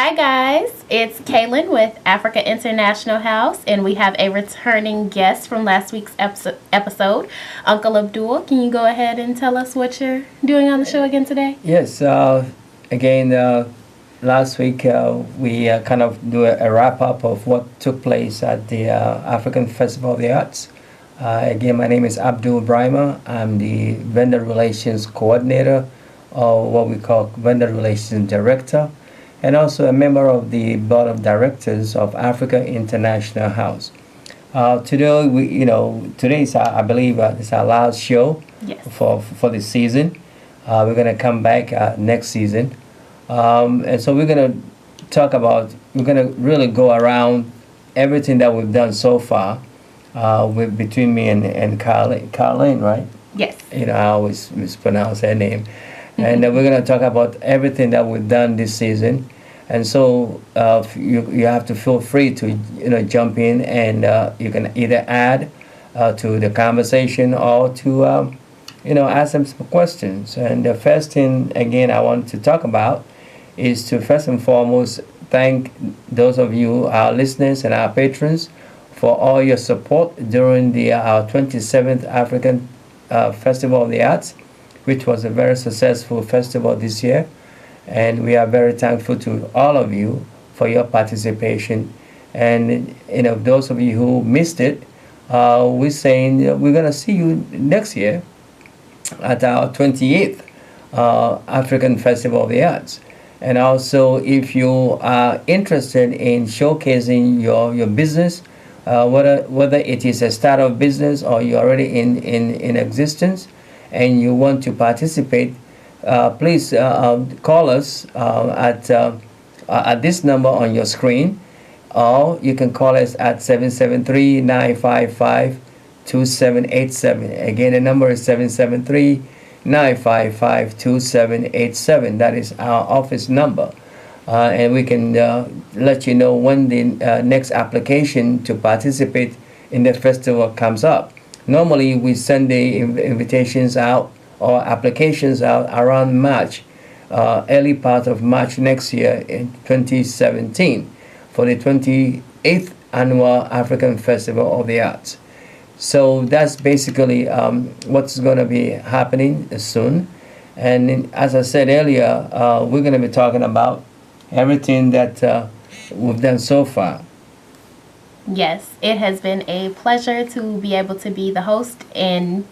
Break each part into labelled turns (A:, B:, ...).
A: Hi, guys. It's Kaylin with Africa International House, and we have a returning guest from last week's episode, Uncle Abdul. Can you go ahead and tell us what you're doing on the show again today?
B: Yes, again, last week we kind of do a wrap up of what took place at the African Festival of the Arts. Again, my name is Abdul Brahima. I'm the Vendor Relations Coordinator, or what we call Vendor Relations Director, and also a member of the Board of Directors of Africa International House. Today is I believe it's our last show
A: Yes.
B: for the season. We're going to come back next season. And so we're going to really go around everything that we've done so far between me and Carlene, right?
A: Yes.
B: I always mispronounce her name. And we're going to talk about everything that we've done this season. And so you have to feel free to jump in, and you can either add to the conversation or to ask them some questions. And the first thing, again, I want to talk about is to first and foremost thank those of you, our listeners and our patrons, for all your support during our 27th African Festival of the Arts, which was a very successful festival this year. And we are very thankful to all of you for your participation. And those of you who missed it, we're saying we're going to see you next year at our 28th African Festival of the Arts. And also, if you are interested in showcasing your business, whether it is a startup business or you're already in existence and you want to participate, please call us at this number on your screen, or you can call us at 773-955-2787. Again, the number is 773-955-2787. That is our office number. And we can let you know when the next application to participate in the festival comes up. Normally, we send the invitations out or applications out around March, early part of March next year in 2017 for the 28th Annual African Festival of the Arts. So that's basically what's going to be happening soon. And as I said earlier, we're going to be talking about everything that we've done so far.
A: Yes, it has been a pleasure to be able to be the host and,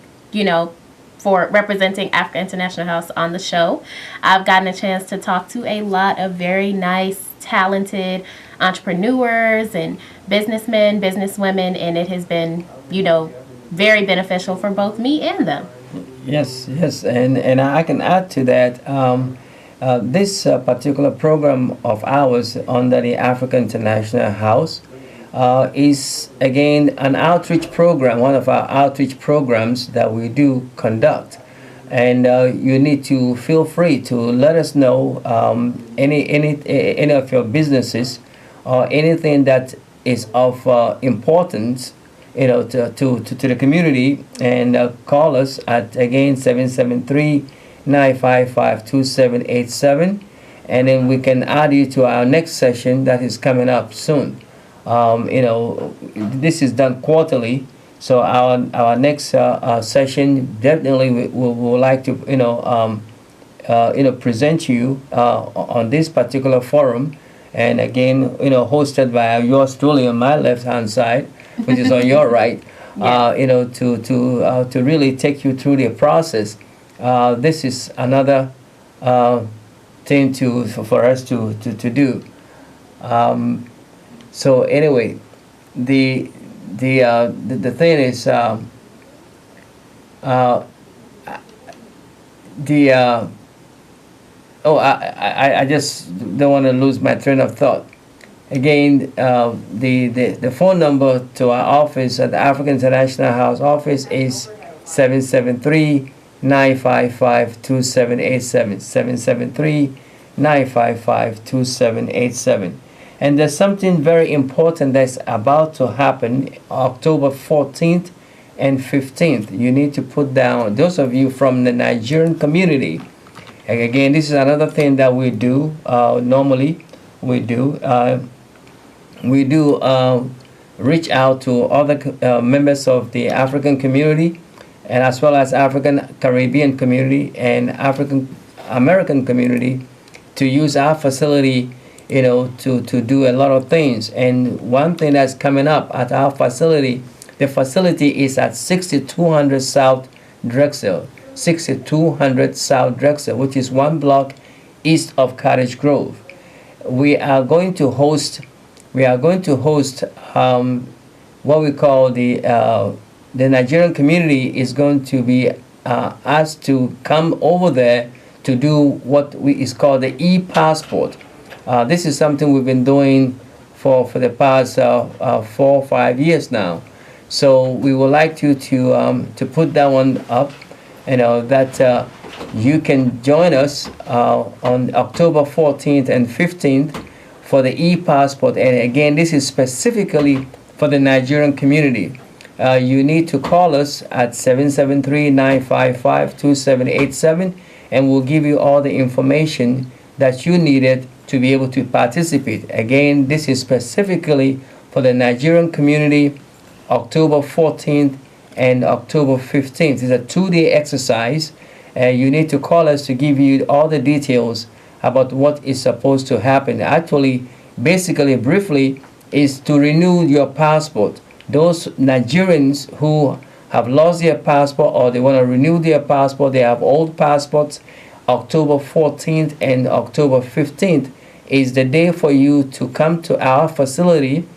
A: for representing Africa International House on the show. I've gotten a chance to talk to a lot of very nice, talented entrepreneurs and businessmen, businesswomen, and it has been, very beneficial for both me and them.
B: Yes, and I can add to that. This particular program of ours under the Africa International House is again an outreach program, one of our outreach programs that we do conduct. And you need to feel free to let us know any of your businesses or anything that is of importance, to the community, and call us at again 773-955-2787, and then we can add you to our next session that is coming up soon. This is done quarterly, so our next session definitely we would like to present you on this particular forum, and again hosted by yours truly on my left hand side, which is on your right.
A: Yes.
B: To really take you through the process. This is another thing for us to do. So anyway, the thing is I just don't want to lose my train of thought. Again, the phone number to our office at the African International House office is 773-955-2787. 773-955-2787. And there's something very important that's about to happen October 14th and 15th. You need to put down, those of you from the Nigerian community. And again, this is another thing that we do normally. we do. We do reach out to other members of the African community, and as well as African Caribbean community and African American community, to use our facility, to do a lot of things. And one thing that's coming up at our facility, the facility is at 6200 South Drexel, 6200 South Drexel, which is 1 block east of Cottage Grove. We are going to host what we call the Nigerian community is going to be asked to come over there to do what is called the e-passport. This is something we've been doing for the past 4 or 5 years now. So we would like you to put that one up, that you can join us on October 14th and 15th for the e-passport. And again, this is specifically for the Nigerian community. You need to call us at 773-955-2787, and we'll give you all the information that you needed to be able to participate. Again, this is specifically for the Nigerian community, October 14th and October 15th. It's a 2-day exercise. You need to call us to give you all the details about what is supposed to happen. Actually, basically, briefly, is to renew your passport. Those Nigerians who have lost their passport or they want to renew their passport, they have old passports, October 14th and October 15th is the day for you to come to our facility,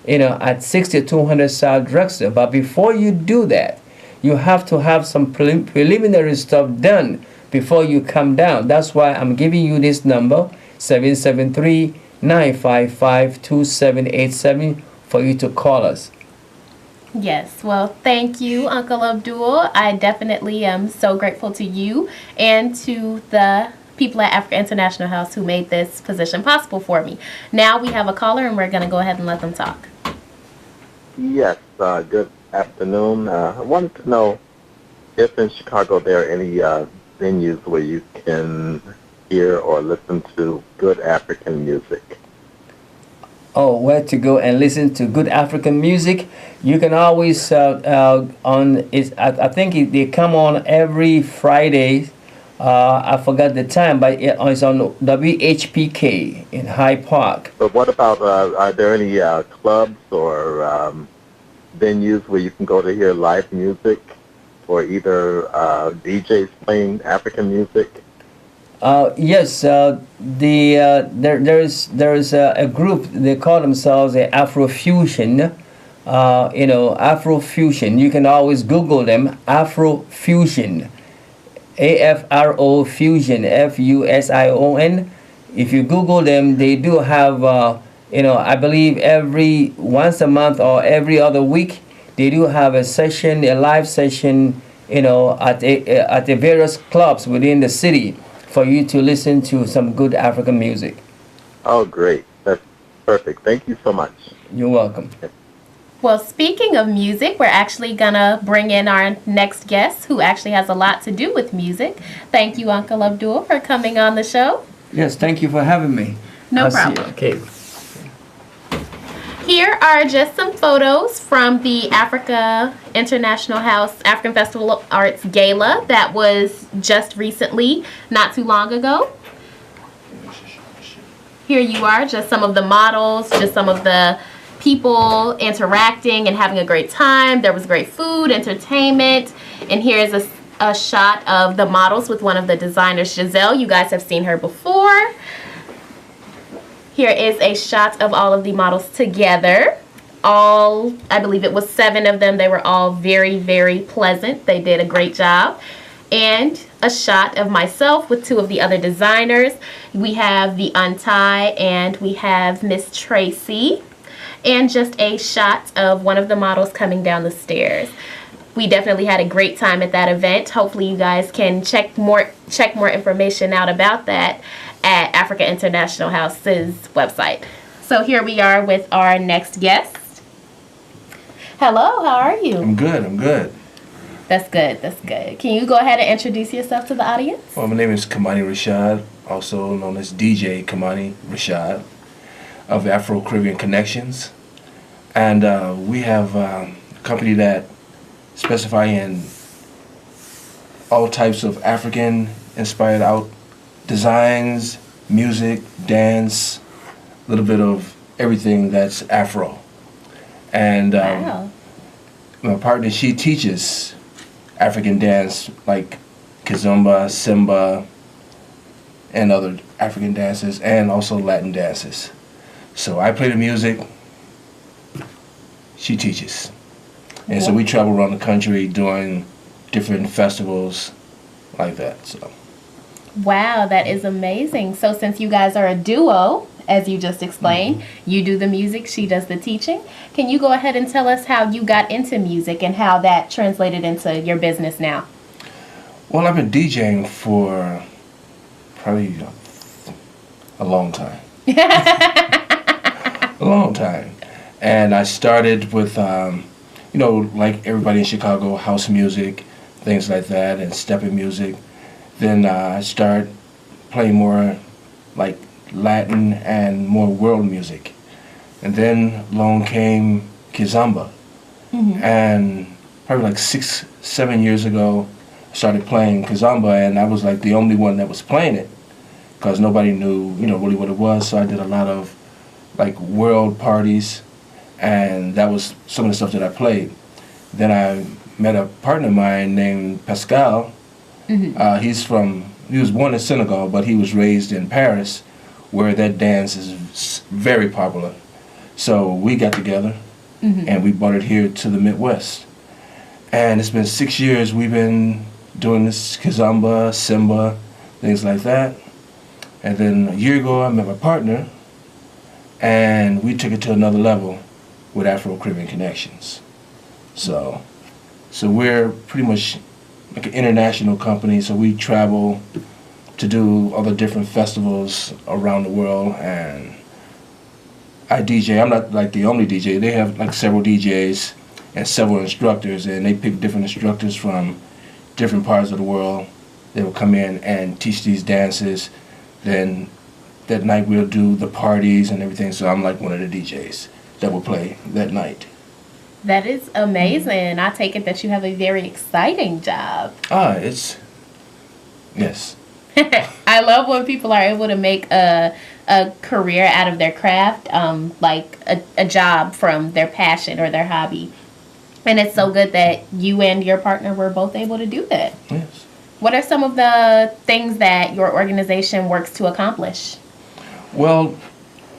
B: at 6200 South Drexel. But before you do that, you have to have some preliminary stuff done before you come down. That's why I'm giving you this number, 773-955-2787, for you to call us.
A: Yes, well, thank you, Uncle Abdul. I definitely am so grateful to you and to the people at Africa International House who made this position possible for me. Now we have a caller, and we're going to go ahead and let them talk.
C: Yes, good afternoon. I wanted to know if in Chicago there are any venues where you can hear or listen to good African music.
B: Oh, where to go and listen to good African music? You can always I think they come on every Friday. I forgot the time, but it's on WHPK in Hyde Park.
C: But what about, are there any clubs or venues where you can go to hear live music, or either DJs playing African music?
B: Yes, there is a group, they call themselves Afrofusion. Afrofusion. You can always Google them, Afrofusion. AFRO Fusion, FUSION. If you Google them, they do have, I believe once a month or every other week, they do have a live session, at the various clubs within the city for you to listen to some good African music.
C: Oh, great. That's perfect. Thank you so much.
B: You're welcome.
A: Well, speaking of music, we're actually going to bring in our next guest who actually has a lot to do with music. Thank you, Uncle Abdul, for coming on the show.
B: Yes, thank you for having me.
A: No problem.
B: Okay.
A: Here are just some photos from the Africa International House African Festival of Arts Gala that was just recently, not too long ago. Here you are, just some of the models, just some of the people interacting and having a great time. There was great food, entertainment, and here's a shot of the models with one of the designers, Giselle. You guys have seen her before. Here is a shot of all of the models together. I believe it was 7 of them. They were all very, very pleasant. They did a great job. And a shot of myself with 2 of the other designers. We have the Untie and we have Miss Tracy. And just a shot of one of the models coming down the stairs. We definitely had a great time at that event. Hopefully you guys can check more information out about that at Africa International House's website. So here we are with our next guest. Hello, how are you?
D: I'm good.
A: That's good. Can you go ahead and introduce yourself to the audience?
D: Well, my name is Kamani Rashad, also known as DJ Kamani Rashad. of Afro-Caribbean Connections. And we have a company that specify in all types of African-inspired out designs, music, dance, a little bit of everything that's Afro. And
A: Wow.
D: my partner, she teaches African dance like kizomba, simba, and other African dances, and also Latin dances. So I play the music, she teaches. And so we travel around the country doing different festivals like that. So
A: Wow, that is amazing. So since you guys are a duo, as you just explained, you do the music, she does the teaching. Can you go ahead and tell us how you got into music and how that translated into your business now?
D: well, I've been DJing for probably a long time. A long time. And I started with, like everybody in Chicago, house music, things like that, and stepping music. Then I started playing more like Latin and more world music. And then along came Kizomba. And probably like 6, 7 years ago, I started playing Kizomba, and I was like the only one that was playing it because nobody knew, really what it was. So I did a lot of like world parties, and that was some of the stuff that I played. Then I met a partner of mine named Pascal. He was born in Senegal, but he was raised in Paris, where that dance is very popular. So we got together, and we brought it here to the Midwest. And it's been 6 years we've been doing this kizomba, simba, things like that. And then a year ago I met my partner, and we took it to another level with Afro-Caribbean Connections. So we're pretty much like an international company, so we travel to do other different festivals around the world, and I DJ. I'm not like the only DJ. They have like several DJs and several instructors, and they pick different instructors from different parts of the world. They will come in and teach these dances. Then that night we'll do the parties and everything, so I'm like one of the DJs that will play that night.
A: That is amazing. I take it that you have a very exciting job.
D: Yes.
A: I love when people are able to make a career out of their craft, like a job from their passion or their hobby. And it's so good that you and your partner were both able to do that.
D: Yes.
A: What are some of the things that your organization works to accomplish?
D: Well,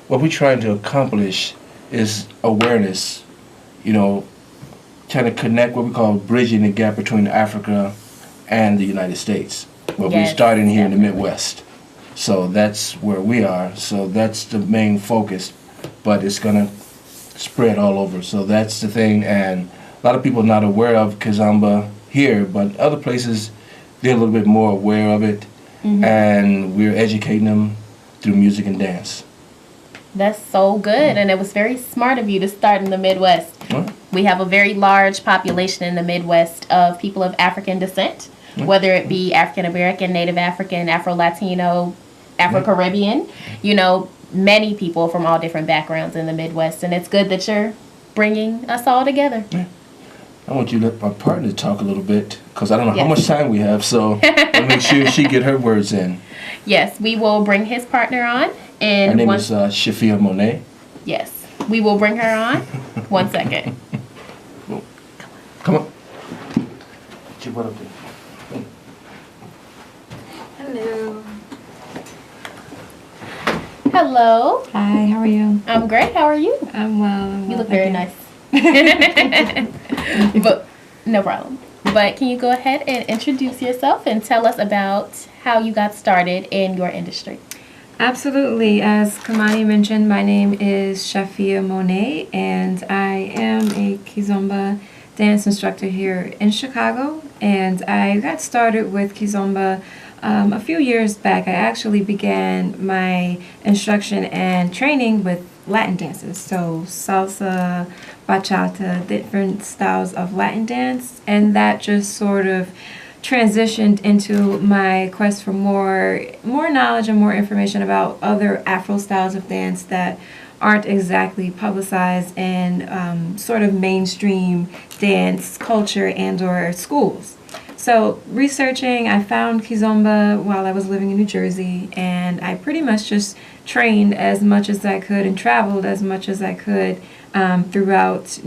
D: what we're trying to accomplish is awareness, trying to connect what we call bridging the gap between Africa and the United States. Well, we're
A: Yes,
D: starting here in the
A: definitely.
D: Midwest. So that's where we are. So that's the main focus, but it's going to spread all over. So that's the thing, and a lot of people are not aware of Kizomba here, but other places, they're a little bit more aware of it, and we're educating them through music and dance.
A: That's so good, and it was very smart of you to start in the Midwest.
D: Huh?
A: We have a very large population in the Midwest of people of African descent, whether it be African American, Native African, Afro-Latino, Afro-Caribbean, many people from all different backgrounds in the Midwest, and it's good that you're bringing us all together.
D: I want you to let my partner talk a little bit, because I don't know how
A: Yes.
D: much time we have, so I'll make sure she get her words in.
A: Yes, we will bring his partner on, and
D: Her name
A: once-
D: is Shafia Monet.
A: yes, we will bring her on. 1 second.
D: Come on. Get your butt up there.
E: Hello.
A: Hello,
E: Hi, how are you?
A: I'm great. How are you?
E: I'm well.
A: You look very nice. But no problem. But can you go ahead and introduce yourself and tell us about how you got started in your industry?
E: Absolutely. As Kamani mentioned, my name is Shafia Monet, and I am a Kizomba dance instructor here in Chicago. And I got started with Kizomba a few years back. I actually began my instruction and training with Latin dances, so salsa, bachata, different styles of Latin dance, and that just sort of transitioned into my quest for more knowledge and more information about other Afro styles of dance that aren't exactly publicized in sort of mainstream dance culture and or schools. So researching, I found Kizomba while I was living in New Jersey, and I pretty much just trained as much as I could and traveled as much as I could throughout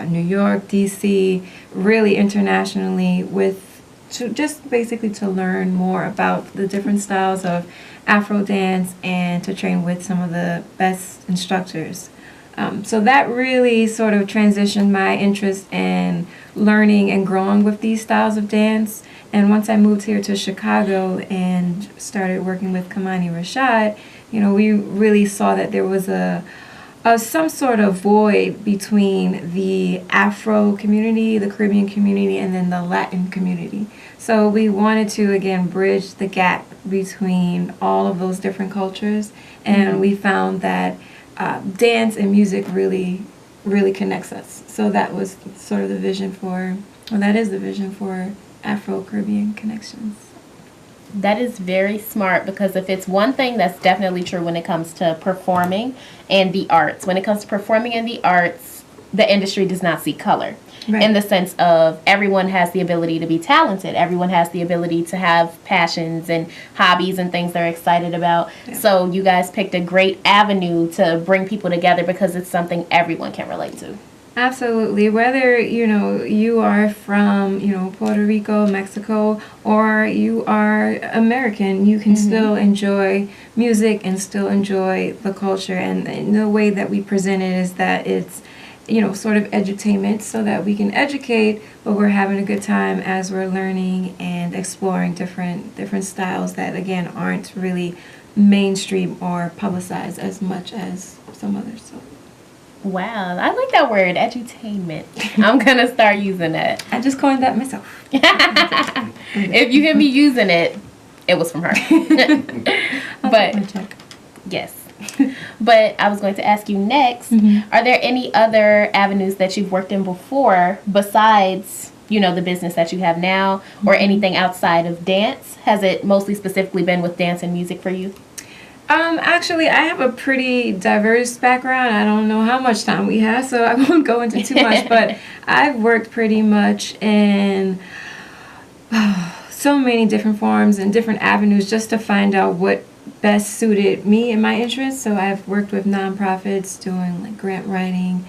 E: New York, DC, really internationally, just basically to learn more about the different styles of Afro dance and to train with some of the best instructors. So that really sort of transitioned my interest in learning and growing with these styles of dance. And once I moved here to Chicago and started working with Kamani Rashad, we really saw that there was some sort of void between the Afro community, the Caribbean community, and then the Latin community. So we wanted to, again, bridge the gap between all of those different cultures. And we found that dance and music really, really connects us. So that was sort of the vision that is the vision for Afro-Caribbean Connections.
A: That is very smart, because if it's one thing that's definitely true when it comes to performing and the arts, when it comes to performing and the arts, the industry does not see color. Right. In the sense of everyone has the ability to be talented. Everyone has the ability to have passions and hobbies and things they're excited about. Yeah. So you guys picked a great avenue to bring people together because it's something everyone can relate to.
E: Absolutely. Whether, you are from, Puerto Rico, Mexico, or you are American, you can still enjoy music and still enjoy the culture. And the way that we present it is that it's, sort of edutainment, so that we can educate, but we're having a good time as we're learning and exploring different styles that, again, aren't really mainstream or publicized as much as some others. So.
A: Wow, I like that word, edutainment. I'm going to start using that.
E: I just coined that myself.
A: If you hear me using it, it was from her. But yes. But I was going to ask you next, are there any other avenues that you've worked in before besides, the business that you have now, or anything outside of dance? Has it mostly specifically been with dance and music for you?
E: Actually, I have a pretty diverse background. I don't know how much time we have, so I won't go into too much, but I've worked pretty much in so many different forms and different avenues just to find out what best suited me and my interests. So I've worked with nonprofits doing like grant writing.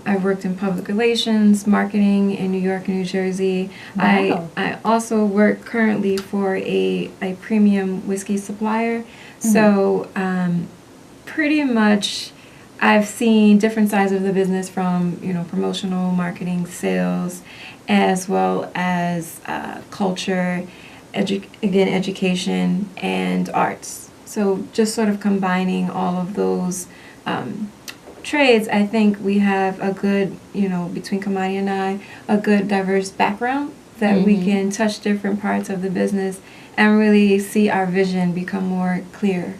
E: I've worked in public relations, marketing in New York and New Jersey.
A: Wow.
E: I also work currently for a premium whiskey supplier. So pretty much I've seen different sides of the business, from, promotional, marketing, sales, as well as culture, education, and arts. So just sort of combining all of those trades, I think we have a good, between Kamani and I, a good diverse background that we can touch different parts of the business and really see our vision become more clear.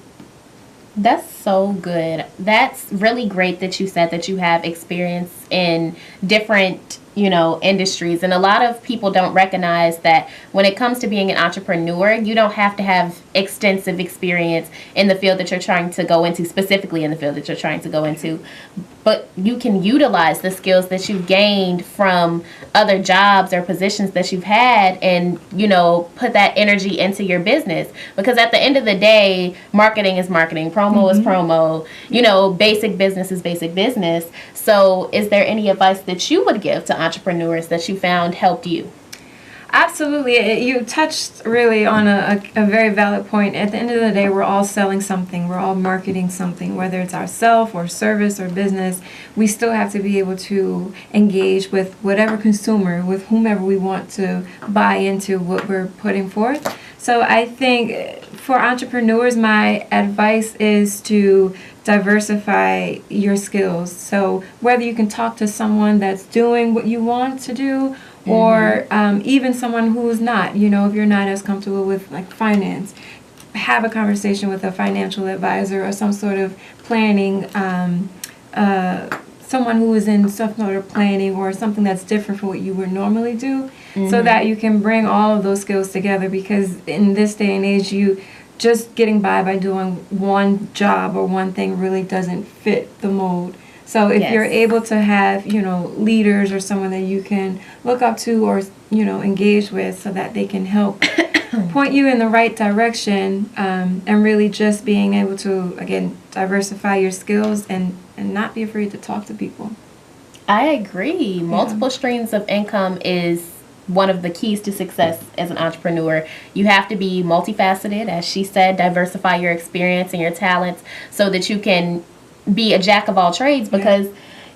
A: That's so good. That's really great that you said that you have experience in different, industries. And a lot of people don't recognize that when it comes to being an entrepreneur, you don't have to have extensive experience in the field that you're trying to go into, specifically in the field that you're trying to go into. But you can utilize the skills that you've gained from other jobs or positions that you've had and, put that energy into your business. Because at the end of the day, marketing is marketing, promo is promo, basic business is basic business. So is there any advice that you would give to entrepreneurs that you found helped you?
E: Absolutely. You touched really on a very valid point. At the end of the day, we're all selling something. We're all marketing something, whether it's ourself or service or business. We still have to be able to engage with whatever consumer, with whomever we want to buy into what we're putting forth. So I think for entrepreneurs, my advice is to diversify your skills. So whether you can talk to someone that's doing what you want to do, or even someone who's not, if you're not as comfortable with like finance, have a conversation with a financial advisor or some sort of planning, someone who is in some sort of planning or something that's different from what you would normally do, so that you can bring all of those skills together. Because in this day and age, just getting by doing one job or one thing really doesn't fit the mold. So if
A: Yes.
E: you're able to have, leaders or someone that you can look up to or, engage with so that they can help point you in the right direction, and really just being able to, again, diversify your skills and not be afraid to talk to people.
A: I agree. Multiple streams of income is one of the keys to success as an entrepreneur. You have to be multifaceted, as she said, diversify your experience and your talents so that you can be a jack of all trades, because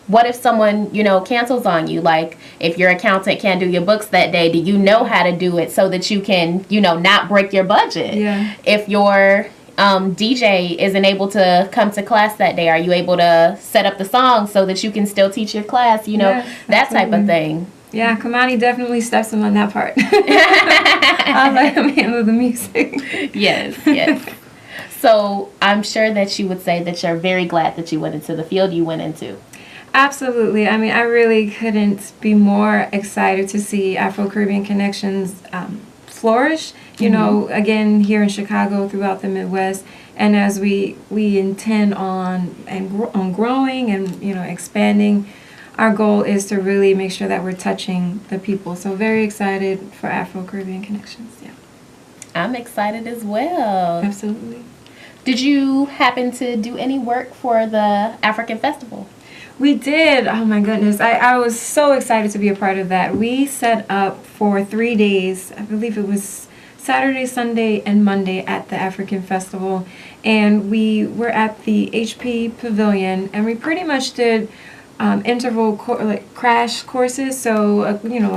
A: what if someone, cancels on you? Like, if your accountant can't do your books that day, do you know how to do it so that you can, not break your budget?
E: Yeah.
A: If your DJ isn't able to come to class that day, are you able to set up the song so that you can still teach your class?
E: Yes,
A: that type of
E: absolutely.
A: thing.
E: Yeah, Kamani definitely steps him on that part. I'll let him handle the music.
A: Yes, yes. So I'm sure that you would say that you're very glad that you went into the field you went into.
E: Absolutely. I mean, I really couldn't be more excited to see Afro-Caribbean Connections flourish, again, here in Chicago, throughout the Midwest. And as we intend on growing and, expanding, our goal is to really make sure that we're touching the people. So very excited for Afro-Caribbean Connections. Yeah,
A: I'm excited as well.
E: absolutely.
A: Did you happen to do any work for the African Festival?
E: We did. Oh my goodness. I was so excited to be a part of that. We set up for 3 days. I believe it was Saturday, Sunday, and Monday at the African Festival. And we were at the HP Pavilion, and we pretty much did interval crash courses. So, a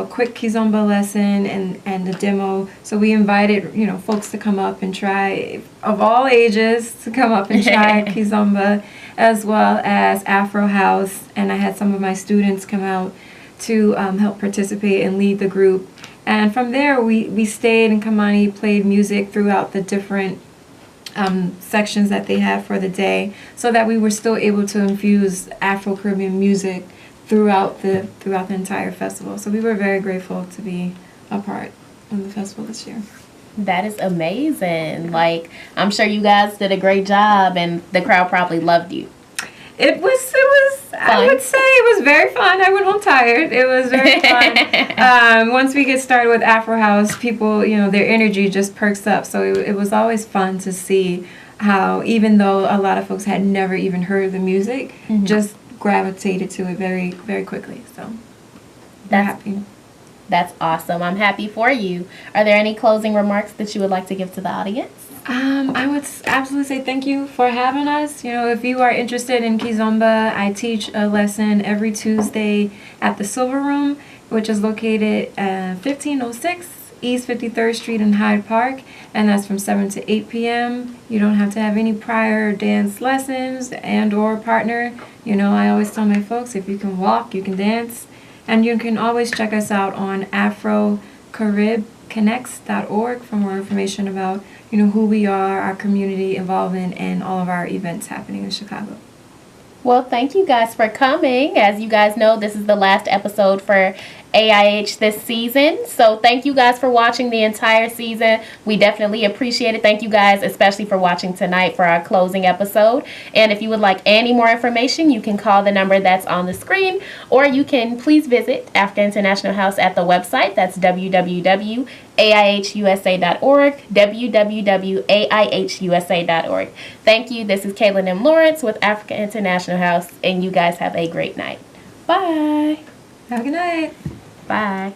E: quick Kizomba lesson and a demo. So we invited, folks to come up and try, of all ages, to come up and try Kizomba, as well as Afro House. And I had some of my students come out to help participate and lead the group. And from there, we stayed, and Kamani played music throughout the different sections that they have for the day, so that we were still able to infuse Afro-Caribbean music throughout the entire festival. So we were very grateful to be a part of the festival this year.
A: That is amazing. Like, I'm sure you guys did a great job, and the crowd probably loved you.
E: It was I would say it was very fun. I went home tired. It was very fun. Once we get started with Afro House, people, their energy just perks up. So it was always fun to see how, even though a lot of folks had never even heard the music, just gravitated to it very, very quickly. So they're happy.
A: That's awesome. I'm happy for you. Are there any closing remarks that you would like to give to the audience?
E: I would absolutely say thank you for having us. If you are interested in Kizomba, I teach a lesson every Tuesday at the Silver Room, which is located at 1506 East 53rd Street in Hyde Park, and that's from 7 to 8 p.m. You don't have to have any prior dance lessons and or partner. I always tell my folks, if you can walk, you can dance. And you can always check us out on AfroCaribConnects.org for more information about, who we are, our community involvement, and all of our events happening in Chicago.
A: Well, thank you guys for coming. As you guys know, this is the last episode for AIH this season. So thank you guys for watching the entire season. We definitely appreciate it. Thank you guys, especially for watching tonight for our closing episode. And if you would like any more information, you can call the number that's on the screen, or you can please visit African International House at the website. That's www.aihusa.org, www.aihusa.org. Thank you. This is Kaylin M. Lawrence with African International House, and you guys have a great night. Bye.
E: Have a good night.
A: Bye.